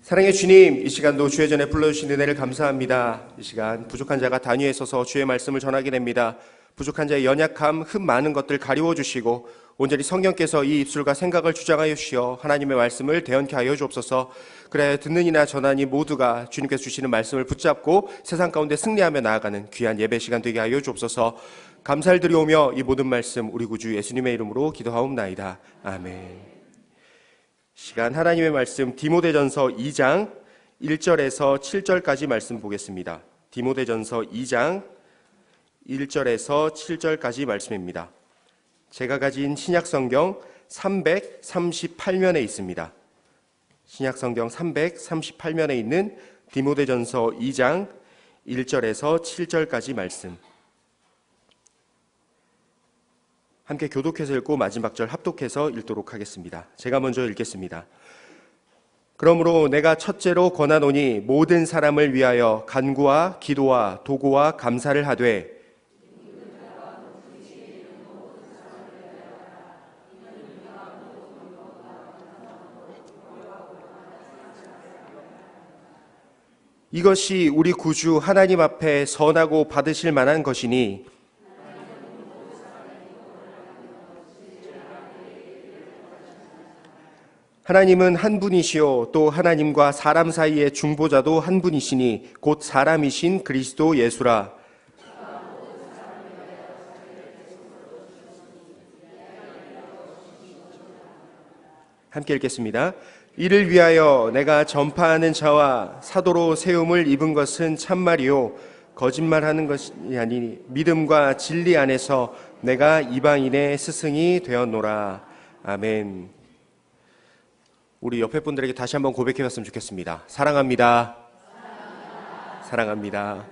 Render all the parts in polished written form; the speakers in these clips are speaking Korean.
사랑의 주님, 이 시간도 주의 전에 불러주신 은혜를 감사합니다. 이 시간 부족한 자가 단위에 서서 주의 말씀을 전하게 됩니다. 부족한 자의 연약함, 흠 많은 것들 가리워 주시고 온전히 성령께서 이 입술과 생각을 주장하여 주시어 하나님의 말씀을 대언케 하여 주옵소서. 그래 듣는 이나 전하니 모두가 주님께서 주시는 말씀을 붙잡고 세상 가운데 승리하며 나아가는 귀한 예배 시간 되게 하여 주옵소서. 감사를 드리오며 이 모든 말씀 우리 구주 예수님의 이름으로 기도하옵나이다. 아멘. 시간 하나님의 말씀 디모데전서 2장 1절에서 7절까지 말씀 보겠습니다. 디모데전서 2장 1절에서 7절까지 말씀입니다. 제가 가진 신약성경 338면에 있습니다. 신약성경 338면에 있는 디모데전서 2장 1절에서 7절까지 말씀, 함께 교독해서 읽고 마지막 절 합독해서 읽도록 하겠습니다. 제가 먼저 읽겠습니다. 그러므로 내가 첫째로 권하노니 모든 사람을 위하여 간구와 기도와 도구와 감사를 하되 이것이 우리 구주 하나님 앞에 선하고 받으실 만한 것이니 하나님은 한 분이시요 또 하나님과 사람 사이의 중보자도 한 분이시니 곧 사람이신 그리스도 예수라. 함께 읽겠습니다. 이를 위하여 내가 전파하는 자와 사도로 세움을 입은 것은 참말이요 거짓말하는 것이 아니니 믿음과 진리 안에서 내가 이방인의 스승이 되었노라. 아멘. 우리 옆에 분들에게 다시 한번 고백해 봤으면 좋겠습니다. 사랑합니다. 사랑합니다.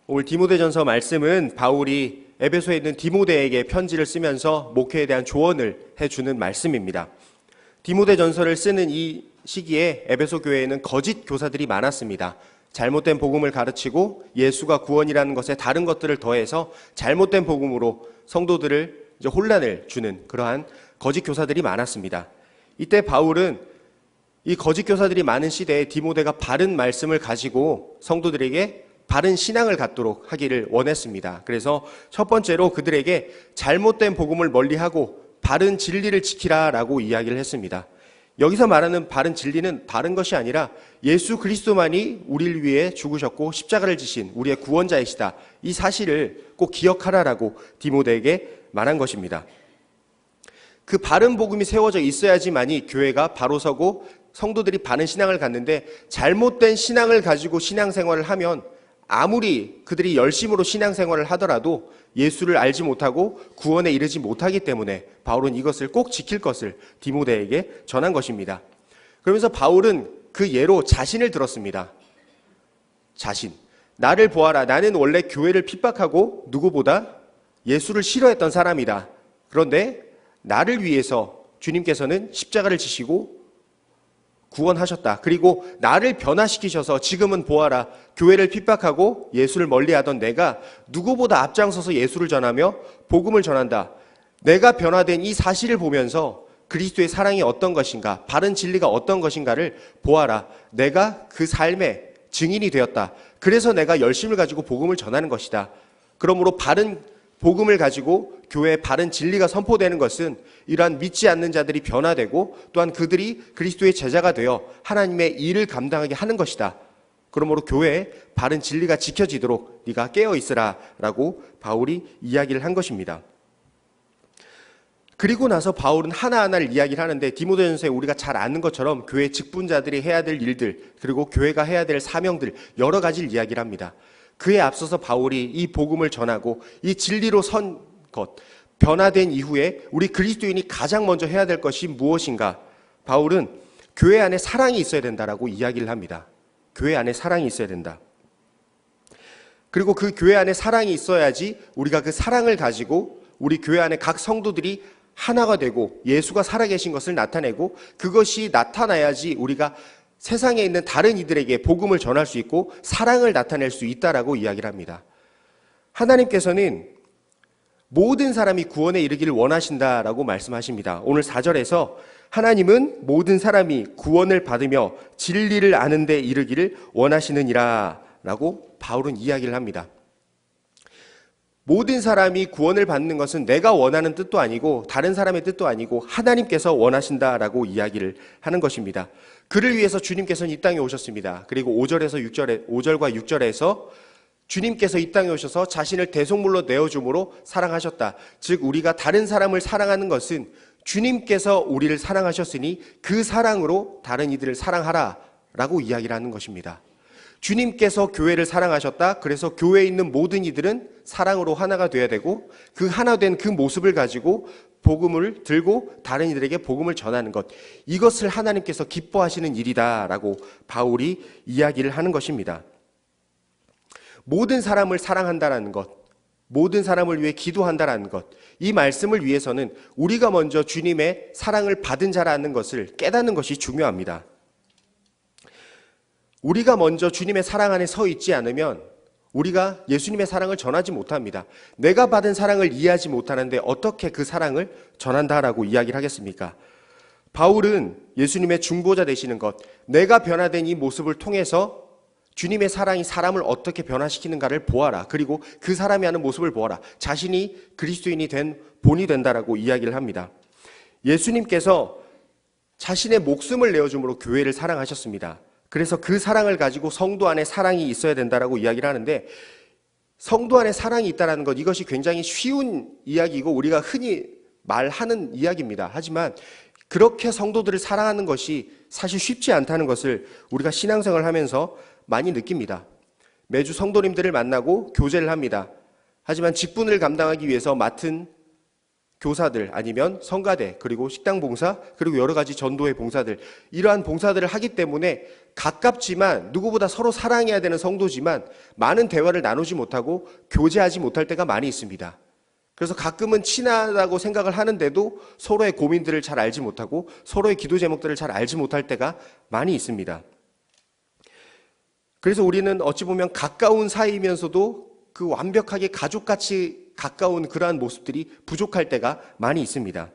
오늘 디모데전서 말씀은 바울이 에베소에 있는 디모데에게 편지를 쓰면서 목회에 대한 조언을 해주는 말씀입니다. 디모데전서를 쓰는 이 시기에 에베소 교회에는 거짓 교사들이 많았습니다. 잘못된 복음을 가르치고 예수가 구원이라는 것에 다른 것들을 더해서 잘못된 복음으로 성도들을 이제 혼란을 주는 그러한 거짓 교사들이 많았습니다. 이때 바울은 이 거짓 교사들이 많은 시대에 디모데가 바른 말씀을 가지고 성도들에게 바른 신앙을 갖도록 하기를 원했습니다. 그래서 첫 번째로 그들에게 잘못된 복음을 멀리하고 바른 진리를 지키라라고 이야기를 했습니다. 여기서 말하는 바른 진리는 다른 것이 아니라 예수 그리스도만이 우리를 위해 죽으셨고 십자가를 지신 우리의 구원자이시다. 이 사실을 꼭 기억하라라고 디모데에게 말한 것입니다. 그 바른 복음이 세워져 있어야지만이 교회가 바로 서고 성도들이 바른 신앙을 갖는데 잘못된 신앙을 가지고 신앙생활을 하면 아무리 그들이 열심으로 신앙생활을 하더라도 예수를 알지 못하고 구원에 이르지 못하기 때문에 바울은 이것을 꼭 지킬 것을 디모데에게 전한 것입니다. 그러면서 바울은 그 예로 자신을 들었습니다. 자신. 나를 보아라. 나는 원래 교회를 핍박하고 누구보다 예수를 싫어했던 사람이다. 그런데 나를 위해서 주님께서는 십자가를 지시고 구원하셨다. 그리고 나를 변화시키셔서 지금은 보아라. 교회를 핍박하고 예수를 멀리하던 내가 누구보다 앞장서서 예수를 전하며 복음을 전한다. 내가 변화된 이 사실을 보면서 그리스도의 사랑이 어떤 것인가, 바른 진리가 어떤 것인가를 보아라. 내가 그 삶의 증인이 되었다. 그래서 내가 열심을 가지고 복음을 전하는 것이다. 그러므로 바른 복음을 가지고 교회에 바른 진리가 선포되는 것은 이러한 믿지 않는 자들이 변화되고 또한 그들이 그리스도의 제자가 되어 하나님의 일을 감당하게 하는 것이다. 그러므로 교회에 바른 진리가 지켜지도록 네가 깨어 있으라 라고 바울이 이야기를 한 것입니다. 그리고 나서 바울은 하나하나를 이야기를 하는데 디모데전서에 우리가 잘 아는 것처럼 교회 직분자들이 해야 될 일들 그리고 교회가 해야 될 사명들 여러 가지를 이야기를 합니다. 그에 앞서서 바울이 이 복음을 전하고 이 진리로 선 것, 변화된 이후에 우리 그리스도인이 가장 먼저 해야 될 것이 무엇인가? 바울은 교회 안에 사랑이 있어야 된다라고 이야기를 합니다. 교회 안에 사랑이 있어야 된다. 그리고 그 교회 안에 사랑이 있어야지 우리가 그 사랑을 가지고 우리 교회 안에 각 성도들이 하나가 되고 예수가 살아계신 것을 나타내고 그것이 나타나야지 우리가 세상에 있는 다른 이들에게 복음을 전할 수 있고 사랑을 나타낼 수 있다라고 이야기를 합니다. 하나님께서는 모든 사람이 구원에 이르기를 원하신다라고 말씀하십니다. 오늘 4절에서 하나님은 모든 사람이 구원을 받으며 진리를 아는 데 이르기를 원하시느니라 라고 바울은 이야기를 합니다. 모든 사람이 구원을 받는 것은 내가 원하는 뜻도 아니고 다른 사람의 뜻도 아니고 하나님께서 원하신다라고 이야기를 하는 것입니다. 그를 위해서 주님께서는 이 땅에 오셨습니다. 그리고 5절과 6절에서 주님께서 이 땅에 오셔서 자신을 대속물로 내어줌으로 사랑하셨다. 즉 우리가 다른 사람을 사랑하는 것은 주님께서 우리를 사랑하셨으니 그 사랑으로 다른 이들을 사랑하라 라고 이야기를 하는 것입니다. 주님께서 교회를 사랑하셨다. 그래서 교회에 있는 모든 이들은 사랑으로 하나가 되어야 되고 그 하나 된 그 모습을 가지고 복음을 들고 다른 이들에게 복음을 전하는 것, 이것을 하나님께서 기뻐하시는 일이다라고 바울이 이야기를 하는 것입니다. 모든 사람을 사랑한다라는 것, 모든 사람을 위해 기도한다라는 것, 이 말씀을 위해서는 우리가 먼저 주님의 사랑을 받은 자라는 것을 깨닫는 것이 중요합니다. 우리가 먼저 주님의 사랑 안에 서 있지 않으면 우리가 예수님의 사랑을 전하지 못합니다. 내가 받은 사랑을 이해하지 못하는데 어떻게 그 사랑을 전한다라고 이야기를 하겠습니까? 바울은 예수님의 중보자 되시는 것, 내가 변화된 이 모습을 통해서 주님의 사랑이 사람을 어떻게 변화시키는가를 보아라. 그리고 그 사람이 하는 모습을 보아라. 자신이 그리스도인이 된 본이 된다라고 이야기를 합니다. 예수님께서 자신의 목숨을 내어줌으로 교회를 사랑하셨습니다. 그래서 그 사랑을 가지고 성도 안에 사랑이 있어야 된다라고 이야기를 하는데, 성도 안에 사랑이 있다는 것, 이것이 굉장히 쉬운 이야기이고 우리가 흔히 말하는 이야기입니다. 하지만 그렇게 성도들을 사랑하는 것이 사실 쉽지 않다는 것을 우리가 신앙생활을 하면서 많이 느낍니다. 매주 성도님들을 만나고 교제를 합니다. 하지만 직분을 감당하기 위해서 맡은 교사들 아니면 성가대 그리고 식당 봉사 그리고 여러 가지 전도의 봉사들, 이러한 봉사들을 하기 때문에 가깝지만 누구보다 서로 사랑해야 되는 성도지만 많은 대화를 나누지 못하고 교제하지 못할 때가 많이 있습니다. 그래서 가끔은 친하다고 생각을 하는데도 서로의 고민들을 잘 알지 못하고 서로의 기도 제목들을 잘 알지 못할 때가 많이 있습니다. 그래서 우리는 어찌 보면 가까운 사이면서도 그 완벽하게 가족같이 가까운 그러한 모습들이 부족할 때가 많이 있습니다.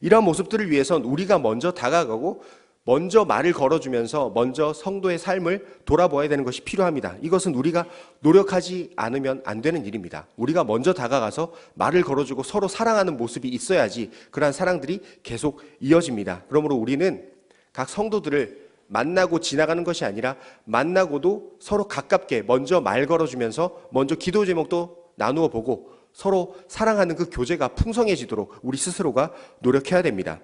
이러한 모습들을 위해선 우리가 먼저 다가가고 먼저 말을 걸어주면서 먼저 성도의 삶을 돌아보아야 되는 것이 필요합니다. 이것은 우리가 노력하지 않으면 안 되는 일입니다. 우리가 먼저 다가가서 말을 걸어주고 서로 사랑하는 모습이 있어야지 그러한 사랑들이 계속 이어집니다. 그러므로 우리는 각 성도들을 만나고 지나가는 것이 아니라 만나고도 서로 가깝게 먼저 말 걸어주면서 먼저 기도 제목도 나누어 보고 서로 사랑하는 그 교제가 풍성해지도록 우리 스스로가 노력해야 됩니다.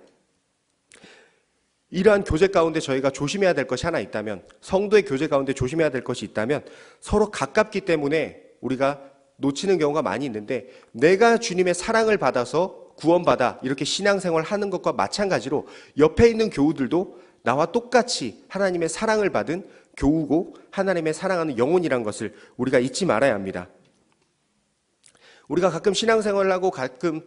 이러한 교제 가운데 저희가 조심해야 될 것이 하나 있다면, 성도의 교제 가운데 조심해야 될 것이 있다면 서로 가깝기 때문에 우리가 놓치는 경우가 많이 있는데, 내가 주님의 사랑을 받아서 구원받아 이렇게 신앙생활 하는 것과 마찬가지로 옆에 있는 교우들도 나와 똑같이 하나님의 사랑을 받은 교우고 하나님의 사랑하는 영혼이란 것을 우리가 잊지 말아야 합니다. 우리가 가끔 신앙생활을 하고 가끔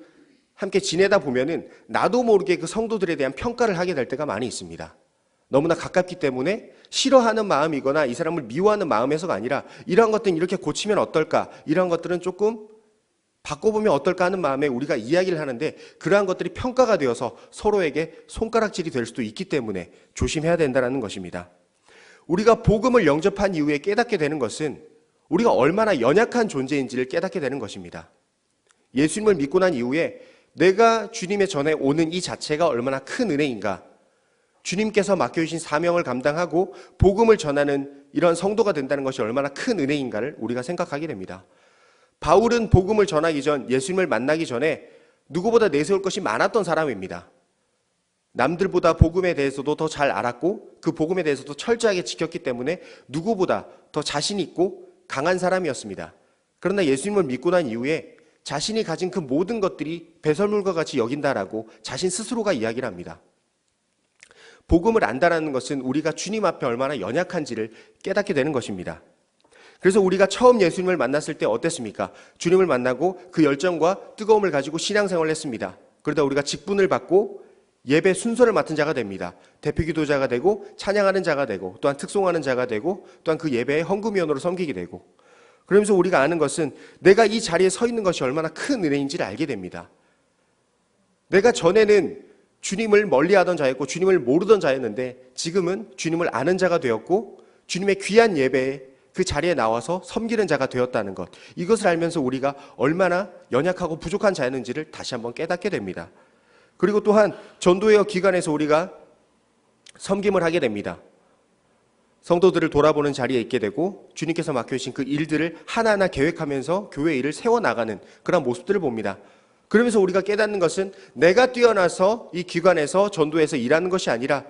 함께 지내다 보면은 나도 모르게 그 성도들에 대한 평가를 하게 될 때가 많이 있습니다. 너무나 가깝기 때문에 싫어하는 마음이거나 이 사람을 미워하는 마음에서가 아니라 이러한 것들은 이렇게 고치면 어떨까, 이러한 것들은 조금 바꿔보면 어떨까 하는 마음에 우리가 이야기를 하는데, 그러한 것들이 평가가 되어서 서로에게 손가락질이 될 수도 있기 때문에 조심해야 된다는 것입니다. 우리가 복음을 영접한 이후에 깨닫게 되는 것은 우리가 얼마나 연약한 존재인지를 깨닫게 되는 것입니다. 예수님을 믿고 난 이후에 내가 주님의 전에 오는 이 자체가 얼마나 큰 은혜인가, 주님께서 맡겨주신 사명을 감당하고 복음을 전하는 이런 성도가 된다는 것이 얼마나 큰 은혜인가를 우리가 생각하게 됩니다. 바울은 복음을 전하기 전, 예수님을 만나기 전에 누구보다 내세울 것이 많았던 사람입니다. 남들보다 복음에 대해서도 더 잘 알았고 그 복음에 대해서도 철저하게 지켰기 때문에 누구보다 더 자신 있고 강한 사람이었습니다. 그러나 예수님을 믿고 난 이후에 자신이 가진 그 모든 것들이 배설물과 같이 여긴다라고 자신 스스로가 이야기를 합니다. 복음을 안다라는 것은 우리가 주님 앞에 얼마나 연약한지를 깨닫게 되는 것입니다. 그래서 우리가 처음 예수님을 만났을 때 어땠습니까? 주님을 만나고 그 열정과 뜨거움을 가지고 신앙생활을 했습니다. 그러다 우리가 직분을 받고 예배 순서를 맡은 자가 됩니다. 대표 기도자가 되고 찬양하는 자가 되고 또한 특송하는 자가 되고 또한 그 예배의 헌금위원으로 섬기게 되고, 그러면서 우리가 아는 것은 내가 이 자리에 서 있는 것이 얼마나 큰 은혜인지를 알게 됩니다. 내가 전에는 주님을 멀리하던 자였고 주님을 모르던 자였는데 지금은 주님을 아는 자가 되었고 주님의 귀한 예배에 그 자리에 나와서 섬기는 자가 되었다는 것, 이것을 알면서 우리가 얼마나 연약하고 부족한 자였는지를 다시 한번 깨닫게 됩니다. 그리고 또한 전도의 기간에서 우리가 섬김을 하게 됩니다. 성도들을 돌아보는 자리에 있게 되고 주님께서 맡겨주신 그 일들을 하나하나 계획하면서 교회 일을 세워나가는 그런 모습들을 봅니다. 그러면서 우리가 깨닫는 것은 내가 뛰어나서 이 기관에서 전도해서 일하는 것이 아니라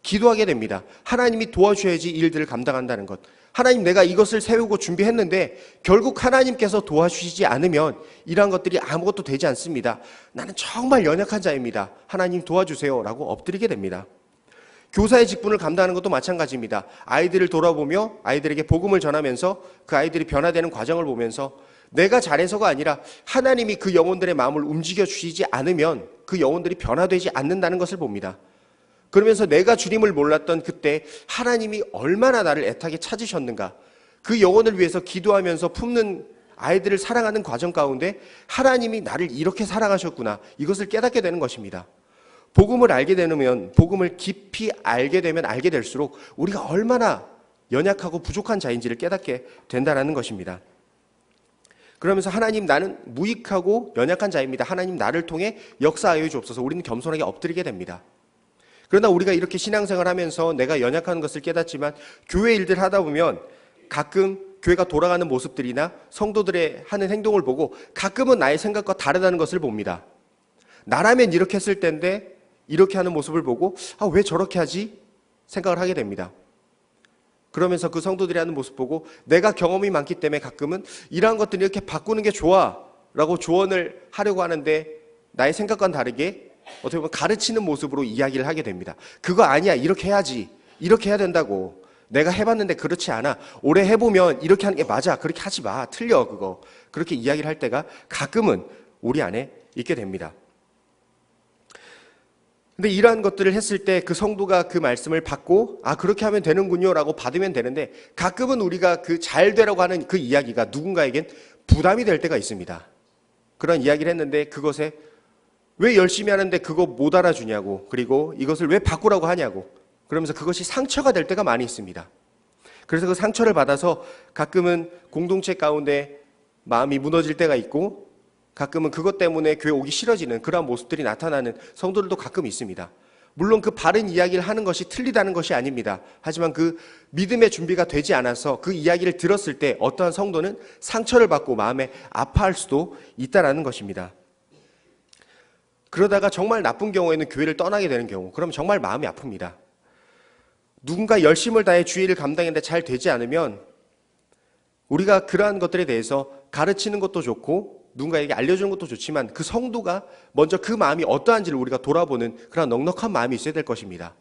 기도하게 됩니다. 하나님이 도와주셔야지 이 일들을 감당한다는 것. 하나님, 내가 이것을 세우고 준비했는데 결국 하나님께서 도와주시지 않으면 이러한 것들이 아무것도 되지 않습니다. 나는 정말 연약한 자입니다. 하나님 도와주세요 라고 엎드리게 됩니다. 교사의 직분을 감당하는 것도 마찬가지입니다. 아이들을 돌아보며 아이들에게 복음을 전하면서 그 아이들이 변화되는 과정을 보면서 내가 잘해서가 아니라 하나님이 그 영혼들의 마음을 움직여 주시지 않으면 그 영혼들이 변화되지 않는다는 것을 봅니다. 그러면서 내가 주님을 몰랐던 그때 하나님이 얼마나 나를 애타게 찾으셨는가, 그 영혼을 위해서 기도하면서 품는 아이들을 사랑하는 과정 가운데 하나님이 나를 이렇게 사랑하셨구나, 이것을 깨닫게 되는 것입니다. 복음을 알게 되면, 복음을 깊이 알게 되면 알게 될수록 우리가 얼마나 연약하고 부족한 자인지를 깨닫게 된다는 것입니다. 그러면서 하나님, 나는 무익하고 연약한 자입니다. 하나님, 나를 통해 역사하여 주옵소서. 우리는 겸손하게 엎드리게 됩니다. 그러나 우리가 이렇게 신앙생활 하면서 내가 연약한 것을 깨닫지만 교회 일들 하다 보면 가끔 교회가 돌아가는 모습들이나 성도들의 하는 행동을 보고 가끔은 나의 생각과 다르다는 것을 봅니다. 나라면 이렇게 했을 텐데 이렇게 하는 모습을 보고 왜 저렇게 하지? 생각을 하게 됩니다. 그러면서 그 성도들이 하는 모습 보고 내가 경험이 많기 때문에 가끔은 이러한 것들을 이렇게 바꾸는 게 좋아 라고 조언을 하려고 하는데 나의 생각과는 다르게 어떻게 보면 가르치는 모습으로 이야기를 하게 됩니다. 그거 아니야, 이렇게 해야지, 이렇게 해야 된다고, 내가 해봤는데 그렇지 않아, 올해 해보면 이렇게 하는 게 맞아, 그렇게 하지 마, 틀려 그거, 그렇게 이야기를 할 때가 가끔은 우리 안에 있게 됩니다. 근데 이러한 것들을 했을 때 그 성도가 그 말씀을 받고 그렇게 하면 되는군요 라고 받으면 되는데, 가끔은 우리가 그 잘 되라고 하는 그 이야기가 누군가에겐 부담이 될 때가 있습니다. 그런 이야기를 했는데 그것에 왜 열심히 하는데 그거 못 알아주냐고, 그리고 이것을 왜 바꾸라고 하냐고, 그러면서 그것이 상처가 될 때가 많이 있습니다. 그래서 그 상처를 받아서 가끔은 공동체 가운데 마음이 무너질 때가 있고 가끔은 그것 때문에 교회 오기 싫어지는 그러한 모습들이 나타나는 성도들도 가끔 있습니다. 물론 그 바른 이야기를 하는 것이 틀리다는 것이 아닙니다. 하지만 그 믿음의 준비가 되지 않아서 그 이야기를 들었을 때 어떠한 성도는 상처를 받고 마음에 아파할 수도 있다는 것입니다. 그러다가 정말 나쁜 경우에는 교회를 떠나게 되는 경우, 그럼 정말 마음이 아픕니다. 누군가 열심을 다해 주의를 감당했는데 잘 되지 않으면 우리가 그러한 것들에 대해서 가르치는 것도 좋고 누군가에게 알려주는 것도 좋지만 그 성도가 먼저 그 마음이 어떠한지를 우리가 돌아보는 그런 넉넉한 마음이 있어야 될 것입니다.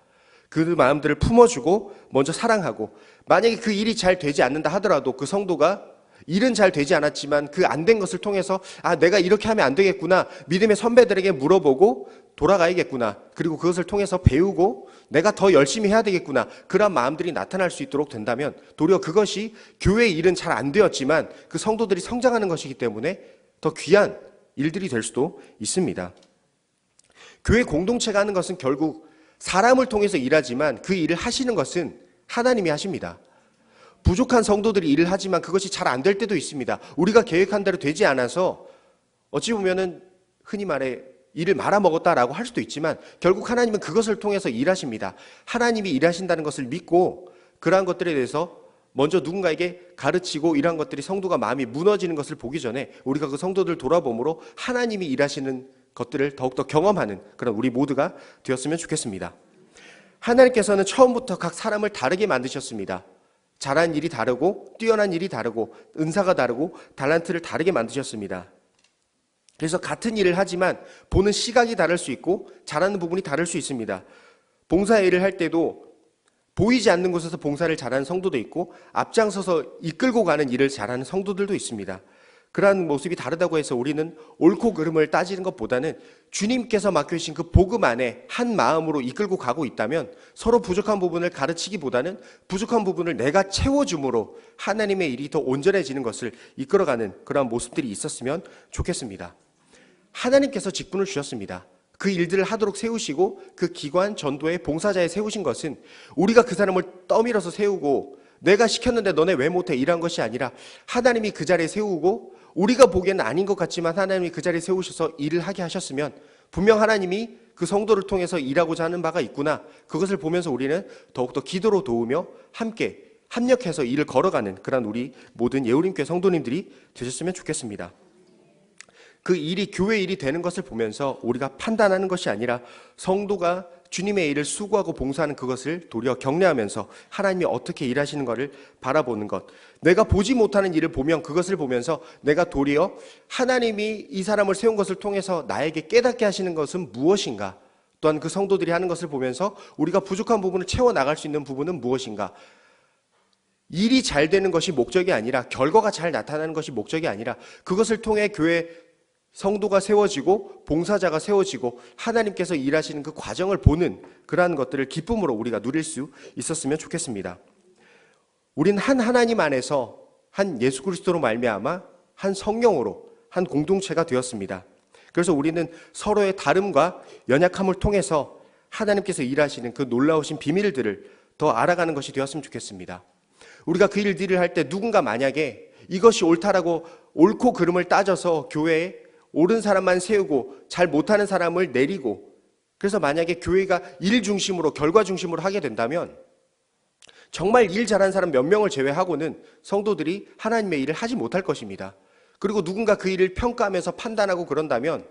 그 마음들을 품어주고 먼저 사랑하고, 만약에 그 일이 잘 되지 않는다 하더라도 그 성도가 일은 잘 되지 않았지만 그 안 된 것을 통해서 내가 이렇게 하면 안 되겠구나, 믿음의 선배들에게 물어보고 돌아가야겠구나, 그리고 그것을 통해서 배우고 내가 더 열심히 해야 되겠구나, 그런 마음들이 나타날 수 있도록 된다면 도리어 그것이 교회의 일은 잘 안 되었지만 그 성도들이 성장하는 것이기 때문에 더 귀한 일들이 될 수도 있습니다. 교회 공동체가 하는 것은 결국 사람을 통해서 일하지만 그 일을 하시는 것은 하나님이 하십니다. 부족한 성도들이 일을 하지만 그것이 잘 안 될 때도 있습니다. 우리가 계획한 대로 되지 않아서 어찌 보면은 흔히 말해 일을 말아먹었다라고 할 수도 있지만 결국 하나님은 그것을 통해서 일하십니다. 하나님이 일하신다는 것을 믿고 그러한 것들에 대해서 먼저 누군가에게 가르치고, 이러한 것들이 성도가 마음이 무너지는 것을 보기 전에 우리가 그 성도들 돌아봄으로 하나님이 일하시는 것들을 더욱더 경험하는 그런 우리 모두가 되었으면 좋겠습니다. 하나님께서는 처음부터 각 사람을 다르게 만드셨습니다. 잘한 일이 다르고 뛰어난 일이 다르고 은사가 다르고 달란트를 다르게 만드셨습니다. 그래서 같은 일을 하지만 보는 시각이 다를 수 있고 잘하는 부분이 다를 수 있습니다. 봉사 일을 할 때도 보이지 않는 곳에서 봉사를 잘하는 성도도 있고 앞장서서 이끌고 가는 일을 잘하는 성도들도 있습니다. 그러한 모습이 다르다고 해서 우리는 옳고 그름을 따지는 것보다는 주님께서 맡겨주신 그 복음 안에 한 마음으로 이끌고 가고 있다면 서로 부족한 부분을 가르치기보다는 부족한 부분을 내가 채워줌으로 하나님의 일이 더 온전해지는 것을 이끌어가는 그러한 모습들이 있었으면 좋겠습니다. 하나님께서 직분을 주셨습니다. 그 일들을 하도록 세우시고 그 기관 전도의 봉사자에 세우신 것은 우리가 그 사람을 떠밀어서 세우고 내가 시켰는데 너네 왜 못해 이런 것이 아니라 하나님이 그 자리에 세우고 우리가 보기에는 아닌 것 같지만 하나님이 그 자리에 세우셔서 일을 하게 하셨으면 분명 하나님이 그 성도를 통해서 일하고자 하는 바가 있구나. 그것을 보면서 우리는 더욱더 기도로 도우며 함께 합력해서 일을 걸어가는 그런 우리 모든 예우림교회 성도님들이 되셨으면 좋겠습니다. 그 일이 교회 일이 되는 것을 보면서 우리가 판단하는 것이 아니라 성도가 주님의 일을 수고하고 봉사하는 그것을 도리어 경례하면서 하나님이 어떻게 일하시는 것을 바라보는 것. 내가 보지 못하는 일을 보면 그것을 보면서 내가 도리어 하나님이 이 사람을 세운 것을 통해서 나에게 깨닫게 하시는 것은 무엇인가? 또한 그 성도들이 하는 것을 보면서 우리가 부족한 부분을 채워나갈 수 있는 부분은 무엇인가? 일이 잘 되는 것이 목적이 아니라 결과가 잘 나타나는 것이 목적이 아니라 그것을 통해 교회 성도가 세워지고 봉사자가 세워지고 하나님께서 일하시는 그 과정을 보는 그러한 것들을 기쁨으로 우리가 누릴 수 있었으면 좋겠습니다. 우린 한 하나님 안에서 한 예수 그리스도로 말미암아 한 성령으로 한 공동체가 되었습니다. 그래서 우리는 서로의 다름과 연약함을 통해서 하나님께서 일하시는 그 놀라우신 비밀들을 더 알아가는 것이 되었으면 좋겠습니다. 우리가 그 일들을 할 때 누군가 만약에 이것이 옳다라고 옳고 그름을 따져서 교회에 옳은 사람만 세우고 잘 못하는 사람을 내리고 그래서 만약에 교회가 일 중심으로 결과 중심으로 하게 된다면 정말 일 잘하는 사람 몇 명을 제외하고는 성도들이 하나님의 일을 하지 못할 것입니다. 그리고 누군가 그 일을 평가하면서 판단하고 그런다면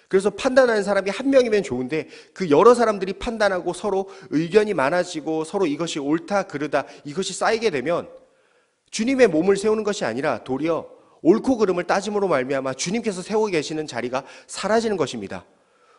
그래서 판단하는 사람이 한 명이면 좋은데 그 여러 사람들이 판단하고 서로 의견이 많아지고 서로 이것이 옳다 그르다 이것이 쌓이게 되면 주님의 몸을 세우는 것이 아니라 도리어 옳고 그름을 따짐으로 말미암아 주님께서 세워 계시는 자리가 사라지는 것입니다.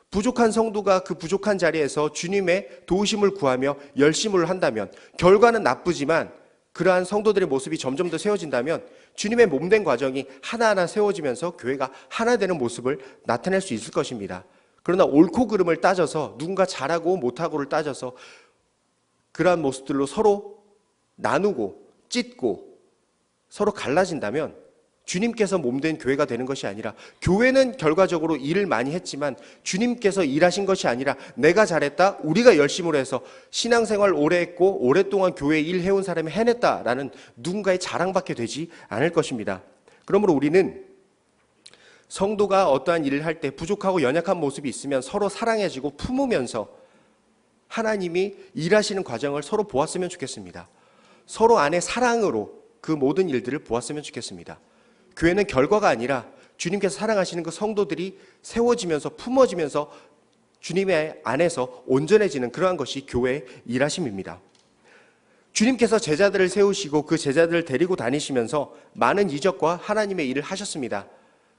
부족한 성도가 그 부족한 자리에서 주님의 도우심을 구하며 열심을 한다면 결과는 나쁘지만 그러한 성도들의 모습이 점점 더 세워진다면 주님의 몸된 과정이 하나하나 세워지면서 교회가 하나 되는 모습을 나타낼 수 있을 것입니다. 그러나 옳고 그름을 따져서 누군가 잘하고 못하고를 따져서 그러한 모습들로 서로 나누고 찢고 서로 갈라진다면 주님께서 몸된 교회가 되는 것이 아니라 교회는 결과적으로 일을 많이 했지만 주님께서 일하신 것이 아니라 내가 잘했다, 우리가 열심으로 해서 신앙생활 오래 했고 오랫동안 교회 일 해온 사람이 해냈다라는 누군가의 자랑밖에 되지 않을 것입니다. 그러므로 우리는 성도가 어떠한 일을 할 때 부족하고 연약한 모습이 있으면 서로 사랑해지고 품으면서 하나님이 일하시는 과정을 서로 보았으면 좋겠습니다. 서로 안에 사랑으로 그 모든 일들을 보았으면 좋겠습니다. 교회는 결과가 아니라 주님께서 사랑하시는 그 성도들이 세워지면서 품어지면서 주님의 안에서 온전해지는 그러한 것이 교회의 일하심입니다. 주님께서 제자들을 세우시고 그 제자들을 데리고 다니시면서 많은 이적과 하나님의 일을 하셨습니다.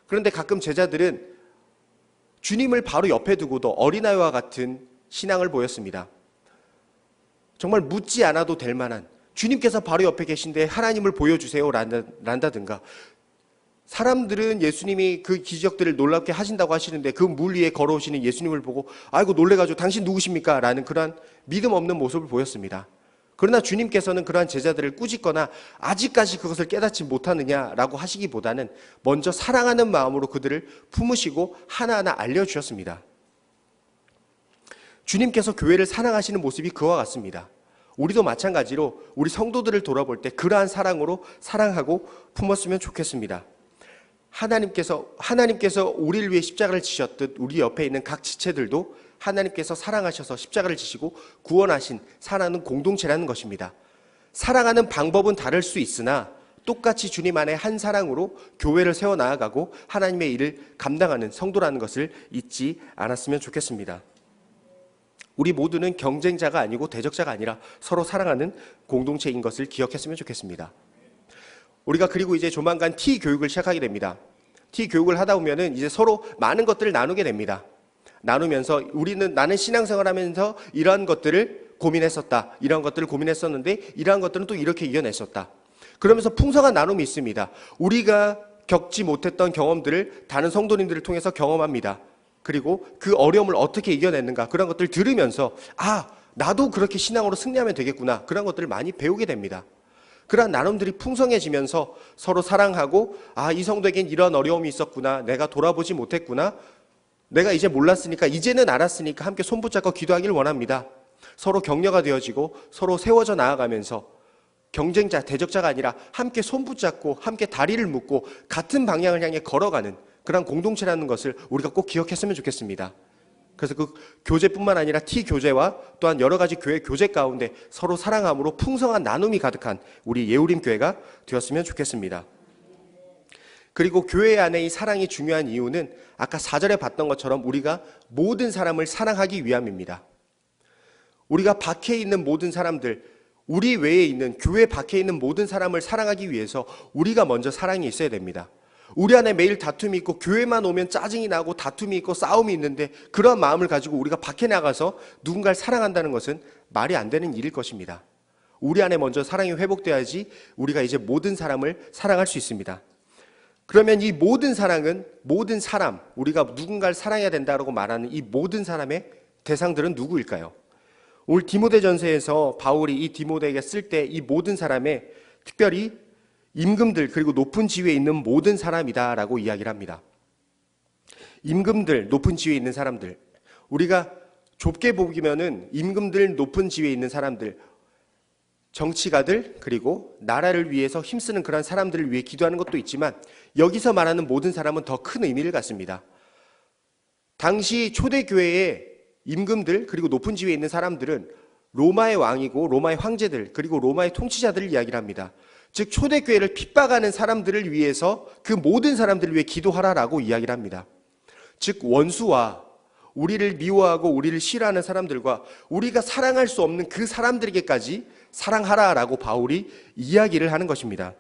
그런데 가끔 제자들은 주님을 바로 옆에 두고도 어린아이와 같은 신앙을 보였습니다. 정말 묻지 않아도 될 만한 주님께서 바로 옆에 계신데 하나님을 보여주세요 란다든가 사람들은 예수님이 그 기적들을 놀랍게 하신다고 하시는데 그 물 위에 걸어오시는 예수님을 보고 아이고 놀래가지고 당신 누구십니까? 라는 그러한 믿음 없는 모습을 보였습니다. 그러나 주님께서는 그러한 제자들을 꾸짖거나 아직까지 그것을 깨닫지 못하느냐라고 하시기보다는 먼저 사랑하는 마음으로 그들을 품으시고 하나하나 알려주셨습니다. 주님께서 교회를 사랑하시는 모습이 그와 같습니다. 우리도 마찬가지로 우리 성도들을 돌아볼 때 그러한 사랑으로 사랑하고 품었으면 좋겠습니다. 하나님께서 우리를 위해 십자가를 지셨듯 우리 옆에 있는 각 지체들도 하나님께서 사랑하셔서 십자가를 지시고 구원하신 사랑하는 공동체라는 것입니다. 사랑하는 방법은 다를 수 있으나 똑같이 주님 안에 한 사랑으로 교회를 세워나가고 하나님의 일을 감당하는 성도라는 것을 잊지 않았으면 좋겠습니다. 우리 모두는 경쟁자가 아니고 대적자가 아니라 서로 사랑하는 공동체인 것을 기억했으면 좋겠습니다. 우리가 그리고 이제 조만간 T교육을 시작하게 됩니다. T교육을 하다 보면은 이제 서로 많은 것들을 나누게 됩니다. 나누면서 나는 신앙생활 하면서 이러한 것들을 고민했었다. 이러한 것들을 고민했었는데 이러한 것들은 또 이렇게 이겨냈었다. 그러면서 풍성한 나눔이 있습니다. 우리가 겪지 못했던 경험들을 다른 성도님들을 통해서 경험합니다. 그리고 그 어려움을 어떻게 이겨냈는가 그런 것들을 들으면서 나도 그렇게 신앙으로 승리하면 되겠구나. 그런 것들을 많이 배우게 됩니다. 그러한 나눔들이 풍성해지면서 서로 사랑하고 이 성도에겐 이런 어려움이 있었구나. 내가 돌아보지 못했구나. 내가 이제 몰랐으니까, 이제는 알았으니까 함께 손 붙잡고 기도하기를 원합니다. 서로 격려가 되어지고 서로 세워져 나아가면서 경쟁자, 대적자가 아니라 함께 손 붙잡고 함께 다리를 묶고 같은 방향을 향해 걸어가는 그런 공동체라는 것을 우리가 꼭 기억했으면 좋겠습니다. 그래서 그 교제뿐만 아니라 T교제와 또한 여러 가지 교회 교제 가운데 서로 사랑함으로 풍성한 나눔이 가득한 우리 예우림 교회가 되었으면 좋겠습니다. 그리고 교회 안에 이 사랑이 중요한 이유는 아까 4절에 봤던 것처럼 우리가 모든 사람을 사랑하기 위함입니다. 우리가 밖에 있는 모든 사람들, 우리 외에 있는 교회 밖에 있는 모든 사람을 사랑하기 위해서 우리가 먼저 사랑이 있어야 됩니다. 우리 안에 매일 다툼이 있고 교회만 오면 짜증이 나고 다툼이 있고 싸움이 있는데 그런 마음을 가지고 우리가 밖에 나가서 누군가를 사랑한다는 것은 말이 안 되는 일일 것입니다. 우리 안에 먼저 사랑이 회복돼야지 우리가 이제 모든 사람을 사랑할 수 있습니다. 그러면 이 모든 사랑은 모든 사람, 우리가 누군가를 사랑해야 된다고 말하는 이 모든 사람의 대상들은 누구일까요? 오늘 디모데전서에서 바울이 이 디모데에게 쓸 때 이 모든 사람의 특별히 임금들 그리고 높은 지위에 있는 모든 사람이다라고 이야기를 합니다. 임금들, 높은 지위에 있는 사람들, 우리가 좁게 보기면은 임금들, 높은 지위에 있는 사람들, 정치가들 그리고 나라를 위해서 힘쓰는 그런 사람들을 위해 기도하는 것도 있지만 여기서 말하는 모든 사람은 더 큰 의미를 갖습니다. 당시 초대교회의 임금들 그리고 높은 지위에 있는 사람들은 로마의 왕이고 로마의 황제들 그리고 로마의 통치자들을 이야기를 합니다. 즉 초대교회를 핍박하는 사람들을 위해서 그 모든 사람들을 위해 기도하라라고 이야기를 합니다. 즉 원수와 우리를 미워하고 우리를 싫어하는 사람들과 우리가 사랑할 수 없는 그 사람들에게까지 사랑하라라고 바울이 이야기를 하는 것입니다.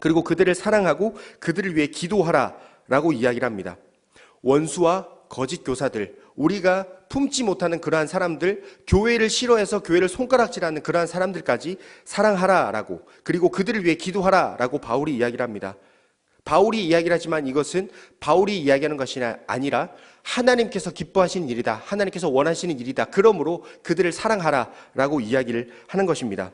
그리고 그들을 사랑하고 그들을 위해 기도하라라고 이야기를 합니다. 원수와 거짓 교사들, 우리가 품지 못하는 그러한 사람들, 교회를 싫어해서 교회를 손가락질하는 그러한 사람들까지 사랑하라라고, 그리고 그들을 위해 기도하라라고 바울이 이야기를 합니다. 바울이 이야기를 하지만 이것은 바울이 이야기하는 것이 아니라 하나님께서 기뻐하시는 일이다, 하나님께서 원하시는 일이다, 그러므로 그들을 사랑하라라고 이야기를 하는 것입니다.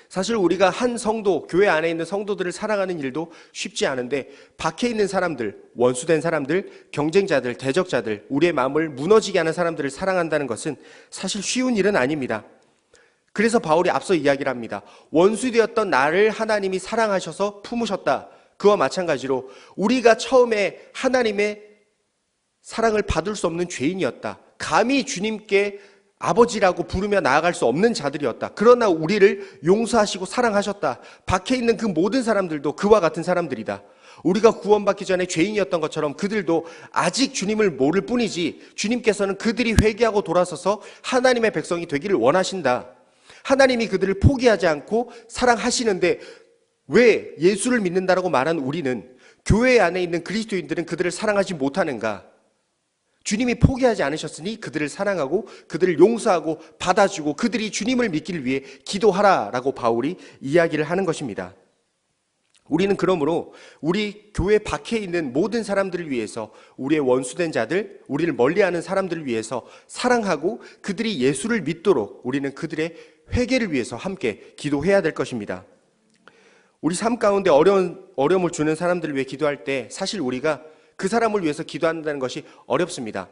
사실 우리가 한 성도, 교회 안에 있는 성도들을 사랑하는 일도 쉽지 않은데 밖에 있는 사람들, 원수된 사람들, 경쟁자들, 대적자들, 우리의 마음을 무너지게 하는 사람들을 사랑한다는 것은 사실 쉬운 일은 아닙니다. 그래서 바울이 앞서 이야기를 합니다. 원수되었던 나를 하나님이 사랑하셔서 품으셨다. 그와 마찬가지로 우리가 처음에 하나님의 사랑을 받을 수 없는 죄인이었다. 감히 주님께 아버지라고 부르며 나아갈 수 없는 자들이었다. 그러나 우리를 용서하시고 사랑하셨다. 밖에 있는 그 모든 사람들도 그와 같은 사람들이다. 우리가 구원받기 전에 죄인이었던 것처럼 그들도 아직 주님을 모를 뿐이지 주님께서는 그들이 회개하고 돌아서서 하나님의 백성이 되기를 원하신다. 하나님이 그들을 포기하지 않고 사랑하시는데 왜 예수를 믿는다라고 말한 우리는, 교회 안에 있는 그리스도인들은 그들을 사랑하지 못하는가? 주님이 포기하지 않으셨으니 그들을 사랑하고 그들을 용서하고 받아주고 그들이 주님을 믿기를 위해 기도하라라고 바울이 이야기를 하는 것입니다. 우리는 그러므로 우리 교회 밖에 있는 모든 사람들을 위해서, 우리의 원수된 자들, 우리를 멀리하는 사람들을 위해서 사랑하고 그들이 예수를 믿도록 우리는 그들의 회개를 위해서 함께 기도해야 될 것입니다. 우리 삶 가운데 어려움을 주는 사람들을 위해 기도할 때 사실 우리가 그 사람을 위해서 기도한다는 것이 어렵습니다.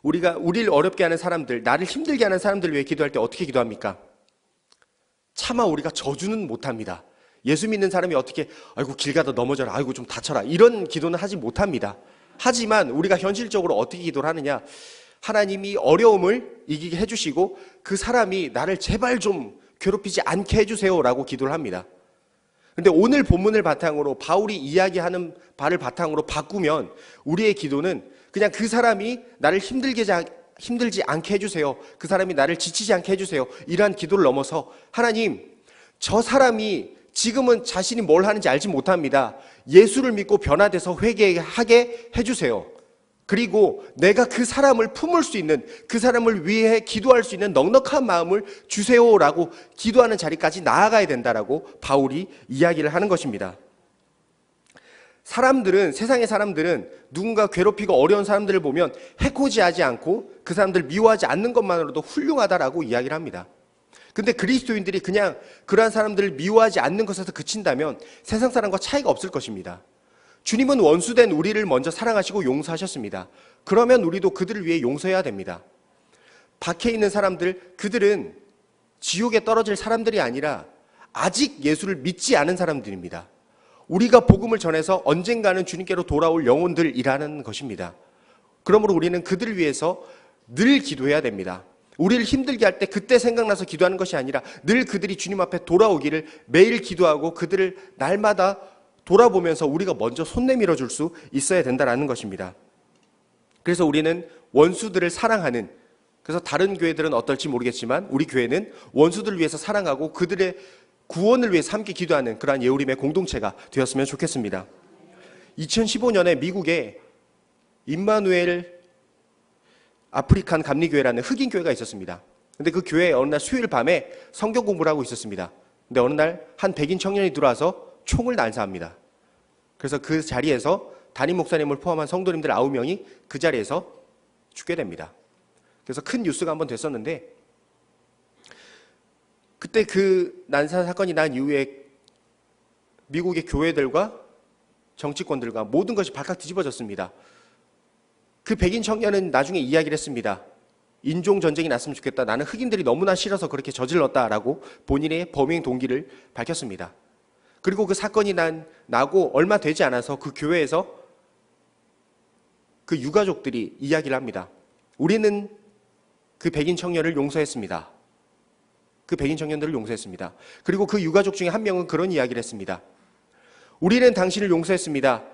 우리가 우리를 어렵게 하는 사람들, 나를 힘들게 하는 사람들을 위해 기도할 때 어떻게 기도합니까? 차마 우리가 저주는 못합니다. 예수 믿는 사람이 어떻게 아이고 길 가다 넘어져라, 아이고 좀 다쳐라, 이런 기도는 하지 못합니다. 하지만 우리가 현실적으로 어떻게 기도를 하느냐, 하나님이 어려움을 이기게 해주시고 그 사람이 나를 제발 좀 괴롭히지 않게 해주세요라고 기도를 합니다. 근데 오늘 본문을 바탕으로 바울이 이야기하는 바를 바탕으로 바꾸면 우리의 기도는 그냥 그 사람이 나를 힘들지 않게 해주세요, 그 사람이 나를 지치지 않게 해주세요, 이러한 기도를 넘어서 하나님, 저 사람이 지금은 자신이 뭘 하는지 알지 못합니다. 예수를 믿고 변화돼서 회개하게 해주세요. 그리고 내가 그 사람을 품을 수 있는, 그 사람을 위해 기도할 수 있는 넉넉한 마음을 주세요라고 기도하는 자리까지 나아가야 된다라고 바울이 이야기를 하는 것입니다. 사람들은, 세상의 사람들은 누군가 괴롭히고 어려운 사람들을 보면 해코지하지 않고 그 사람들 미워하지 않는 것만으로도 훌륭하다라고 이야기를 합니다. 근데 그리스도인들이 그냥 그러한 사람들을 미워하지 않는 것에서 그친다면 세상 사람과 차이가 없을 것입니다. 주님은 원수된 우리를 먼저 사랑하시고 용서하셨습니다. 그러면 우리도 그들을 위해 용서해야 됩니다. 밖에 있는 사람들, 그들은 지옥에 떨어질 사람들이 아니라 아직 예수를 믿지 않은 사람들입니다. 우리가 복음을 전해서 언젠가는 주님께로 돌아올 영혼들이라는 것입니다. 그러므로 우리는 그들을 위해서 늘 기도해야 됩니다. 우리를 힘들게 할 때 그때 생각나서 기도하는 것이 아니라 늘 그들이 주님 앞에 돌아오기를 매일 기도하고 그들을 날마다 돌아보면서 우리가 먼저 손 내밀어 줄 수 있어야 된다는 것입니다. 그래서 우리는 원수들을 사랑하는, 그래서 다른 교회들은 어떨지 모르겠지만 우리 교회는 원수들을 위해서 사랑하고 그들의 구원을 위해서 함께 기도하는 그러한 예우림의 공동체가 되었으면 좋겠습니다. 2015년에 미국에 임마누엘 아프리칸 감리교회라는 흑인 교회가 있었습니다. 근데 그 교회에 어느 날 수요일 밤에 성경 공부를 하고 있었습니다. 근데 어느 날 한 백인 청년이 들어와서 총을 난사합니다. 그래서 그 자리에서 담임 목사님을 포함한 성도님들 9명이 그 자리에서 죽게 됩니다. 그래서 큰 뉴스가 한번 됐었는데, 그때 그 난사 사건이 난 이후에 미국의 교회들과 정치권들과 모든 것이 발칵 뒤집어졌습니다. 그 백인 청년은 나중에 이야기를 했습니다. 인종 전쟁이 났으면 좋겠다. 나는 흑인들이 너무나 싫어서 그렇게 저질렀다라고 본인의 범행 동기를 밝혔습니다. 그리고 그 사건이 나고 얼마 되지 않아서 그 교회에서 그 유가족들이 이야기를 합니다. 우리는 그 백인 청년을 용서했습니다. 그 백인 청년들을 용서했습니다. 그리고 그 유가족 중에 한 명은 그런 이야기를 했습니다. 우리는 당신을 용서했습니다.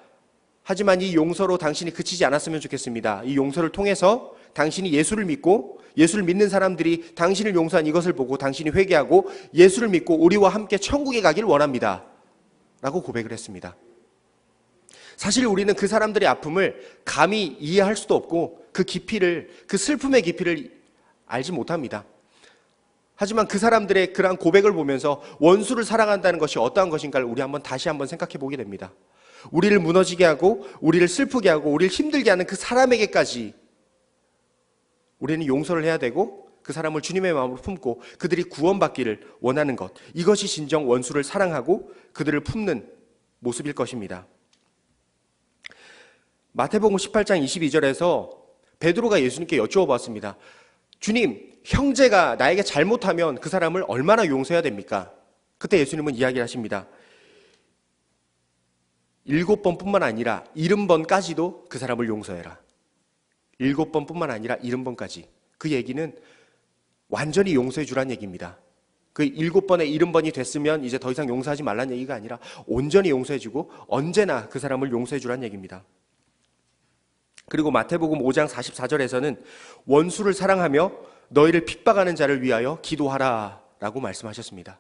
하지만 이 용서로 당신이 그치지 않았으면 좋겠습니다. 이 용서를 통해서 당신이 예수를 믿고 예수를 믿는 사람들이 당신을 용서한 이것을 보고 당신이 회개하고 예수를 믿고 우리와 함께 천국에 가길 원합니다. 라고 고백을 했습니다. 사실 우리는 그 사람들의 아픔을 감히 이해할 수도 없고 그 깊이를, 그 슬픔의 깊이를 알지 못합니다. 하지만 그 사람들의 그러한 고백을 보면서 원수를 사랑한다는 것이 어떠한 것인가를 우리 다시 한번 생각해 보게 됩니다. 우리를 무너지게 하고 우리를 슬프게 하고 우리를 힘들게 하는 그 사람에게까지 우리는 용서를 해야 되고 그 사람을 주님의 마음으로 품고 그들이 구원받기를 원하는 것, 이것이 진정 원수를 사랑하고 그들을 품는 모습일 것입니다. 마태복음 18장 22절에서 베드로가 예수님께 여쭈어 봤습니다. 주님, 형제가 나에게 잘못하면 그 사람을 얼마나 용서해야 됩니까? 그때 예수님은 이야기를 하십니다. 7번뿐만 아니라 70번까지도 그 사람을 용서해라. 7번뿐만 아니라 70번까지. 그 얘기는 완전히 용서해 주란 얘기입니다. 그 7번에 70번이 됐으면 이제 더 이상 용서하지 말란 얘기가 아니라 온전히 용서해 주고 언제나 그 사람을 용서해 주란 얘기입니다. 그리고 마태복음 5장 44절에서는 원수를 사랑하며 너희를 핍박하는 자를 위하여 기도하라 라고 말씀하셨습니다.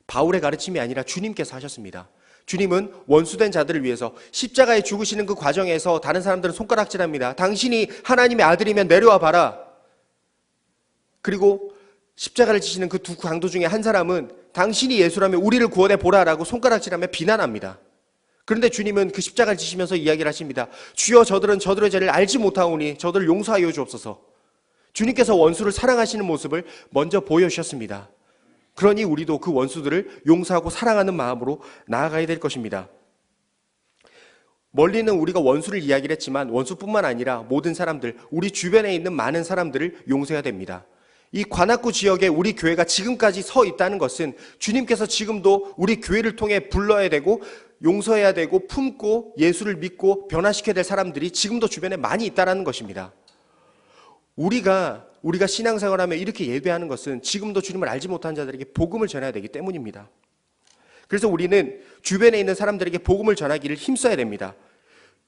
바울의 가르침이 아니라 주님께서 하셨습니다. 주님은 원수된 자들을 위해서 십자가에 죽으시는 그 과정에서 다른 사람들은 손가락질합니다. 당신이 하나님의 아들이면 내려와 봐라. 그리고 십자가를 지시는 그 두 강도 중에 한 사람은 당신이 예수라면 우리를 구원해 보라라고 손가락질하며 비난합니다. 그런데 주님은 그 십자가를 지시면서 이야기를 하십니다. 주여, 저들은 저들의 죄를 알지 못하오니 저들을 용서하여 주옵소서. 주님께서 원수를 사랑하시는 모습을 먼저 보여주셨습니다. 그러니 우리도 그 원수들을 용서하고 사랑하는 마음으로 나아가야 될 것입니다. 멀리는 우리가 원수를 이야기를 했지만 원수뿐만 아니라 모든 사람들, 우리 주변에 있는 많은 사람들을 용서해야 됩니다. 이 관악구 지역에 우리 교회가 지금까지 서 있다는 것은 주님께서 지금도 우리 교회를 통해 불러야 되고 용서해야 되고 품고 예수를 믿고 변화시켜야 될 사람들이 지금도 주변에 많이 있다는 것입니다. 우리가 신앙생활하며 이렇게 예배하는 것은 지금도 주님을 알지 못한 자들에게 복음을 전해야 되기 때문입니다. 그래서 우리는 주변에 있는 사람들에게 복음을 전하기를 힘써야 됩니다.